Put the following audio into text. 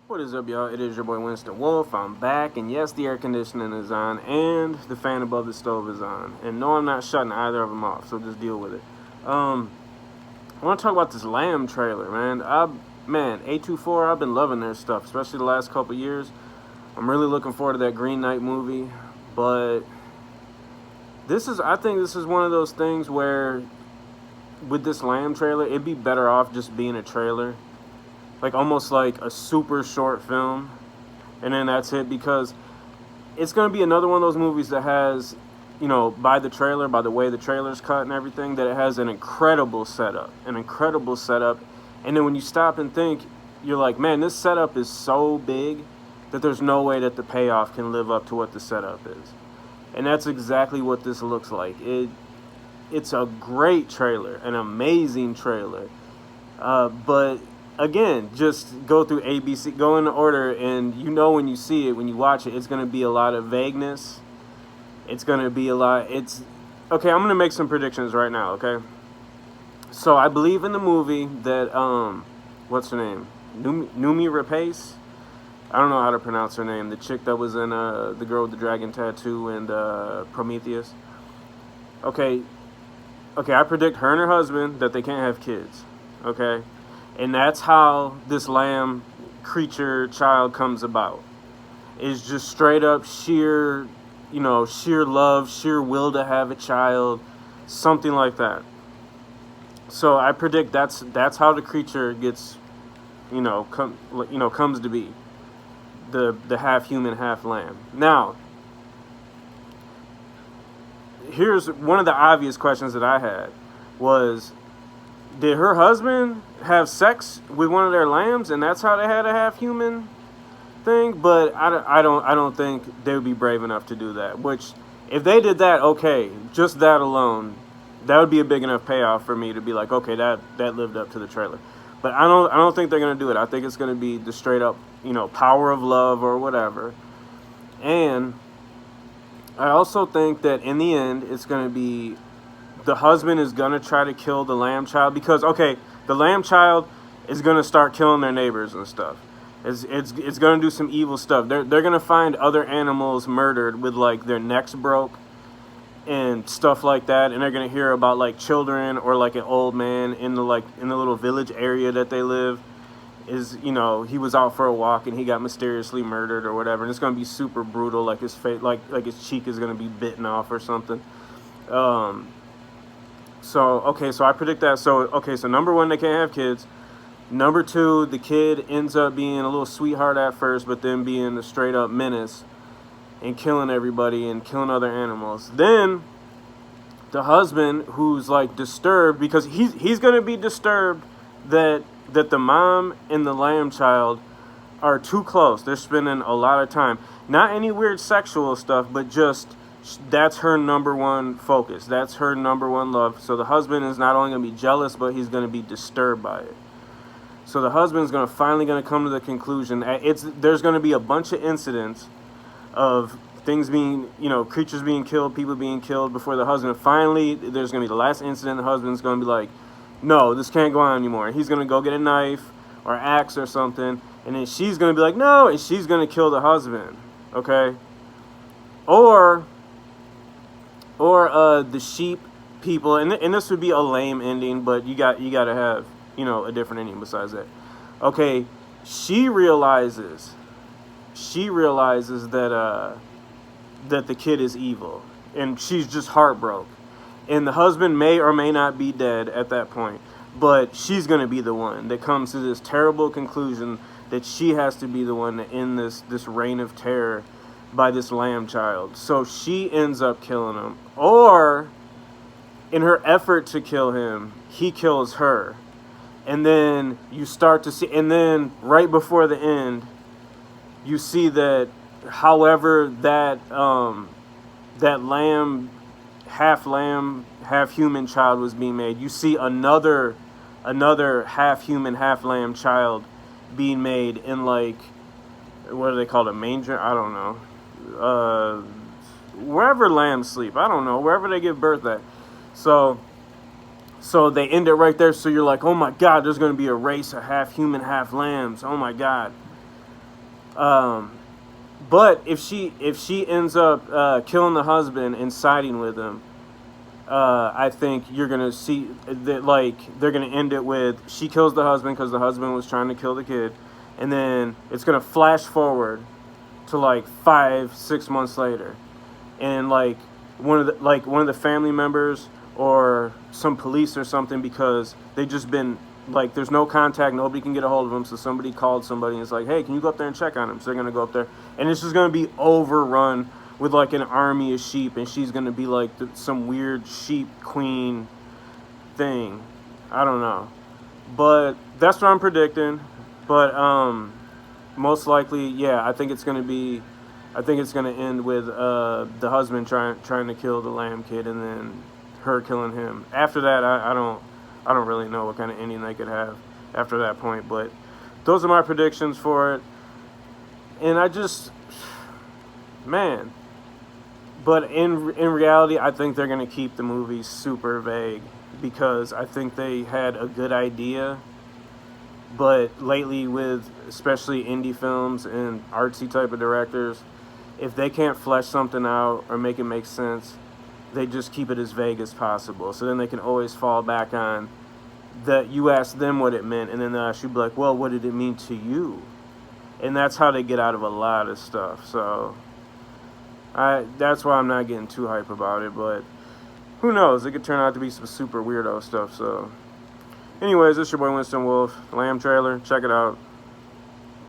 What is up, y'all? It is your boy Winston Wolf. I'm back, and yes, the air conditioning is on, and the fan above the stove is on. And no, I'm not shutting either of them off, so just deal with it. I want to talk about this Lamb trailer, man. A24, I've been loving their stuff, especially the last couple years. I'm really looking forward to that Green Knight movie, but I think this is one of those things where, with this Lamb trailer, it'd be better off just being a trailer, like almost like a super short film, and then that's it, because it's going to be another one of those movies that has, by the trailer, by the way the trailer's cut and everything, that it has an incredible setup, and then when you stop and think, you're like, man, this setup is so big that there's no way that the payoff can live up to what the setup is. And that's exactly what this looks like. It's a great trailer, an amazing trailer, but again, just go through ABC, go in order, and when you see it, when you watch it, it's going to be a lot of vagueness. It's going to be okay, I'm going to make some predictions right now, okay? So I believe in the movie that, what's her name? Numi Rapace? I don't know how to pronounce her name. The chick that was in The Girl with the Dragon Tattoo and Prometheus. Okay, I predict her and her husband that they can't have kids, okay? And that's how this lamb creature child comes about. It's just straight up sheer love, sheer will to have a child, something like that. So I predict that's how the creature gets, comes to be. The half human, half lamb. Now, here's one of the obvious questions that I had was, did her husband have sex with one of their lambs, and that's how they had a half human thing? But I don't think they would be brave enough to do that. Which, if they did that, okay, just that alone, that would be a big enough payoff for me to be like, okay, that lived up to the trailer. But I don't think they're gonna do it. I think it's gonna be the straight up, power of love or whatever. And I also think that in the end, it's gonna be, the husband is going to try to kill the lamb child, because, okay, the lamb child is going to start killing their neighbors and stuff. It's going to do some evil stuff. They're going to find other animals murdered with, like, their necks broke and stuff like that. And they're going to hear about, like, children or, like, an old man in the little village area that they live he was out for a walk and he got mysteriously murdered or whatever. And it's going to be super brutal, like his face, like his cheek is going to be bitten off or something. So I predict that. So number one, they can't have kids. Number two, the kid ends up being a little sweetheart at first, but then being a straight up menace and killing everybody and killing other animals. Then the husband, who's like disturbed, because he's gonna be disturbed that the mom and the lamb child are too close. They're spending a lot of time. Not any weird sexual stuff, but just, that's her number one focus. That's her number one love. So the husband is not only going to be jealous, but he's going to be disturbed by it. So the husband's finally going to come to the conclusion. There's going to be a bunch of incidents of things being, creatures being killed, people being killed, before the husband finally, there's going to be the last incident. The husband's going to be like, no, this can't go on anymore. He's going to go get a knife or axe or something. And then she's going to be like, no, and she's going to kill the husband. Okay? Or the sheep people, and this would be a lame ending, but you got to have, a different ending besides that. Okay, she realizes that the kid is evil, and she's just heartbroken. And the husband may or may not be dead at that point, but she's going to be the one that comes to this terrible conclusion that she has to be the one to end this reign of terror by this lamb child. So she ends up killing him. Or, in her effort to kill him, he kills her. And then you start to see, and then right before the end, you see that however that lamb, half human child was being made, you see another half human, half lamb child being made in, like, what do they call it, a manger? I don't know. Wherever lambs sleep, I don't know, wherever they give birth at. So they end it right there. So you're like, oh my God, there's going to be a race of half human, half lambs. Oh my God. But if she ends up killing the husband and siding with him, I think you're gonna see that, like, they're gonna end it with she kills the husband because the husband was trying to kill the kid, and then it's gonna flash forward to like 5-6 months later, and like one of the family members or some police or something, because they just been like, there's no contact, nobody can get a hold of them, so somebody called somebody and it's like, hey, can you go up there and check on him? So they're gonna go up there, and it's just gonna be overrun with like an army of sheep, and she's gonna be like some weird sheep queen thing. I don't know, but that's what I'm predicting. But most likely, yeah, I think it's gonna end with the husband trying to kill the lamb kid, and then her killing him. After that, I don't really know what kind of ending they could have after that point. But those are my predictions for it. And I just, man. But in reality, I think they're gonna keep the movie super vague, because I think they had a good idea. But lately, with especially indie films and artsy type of directors, if they can't flesh something out or make it make sense, they just keep it as vague as possible. So then they can always fall back on that you ask them what it meant, and then they'll actually be like, well, what did it mean to you? And that's how they get out of a lot of stuff. So that's why I'm not getting too hype about it. But who knows? It could turn out to be some super weirdo stuff. So anyways, this is your boy Winston Wolf. Lamb trailer. Check it out.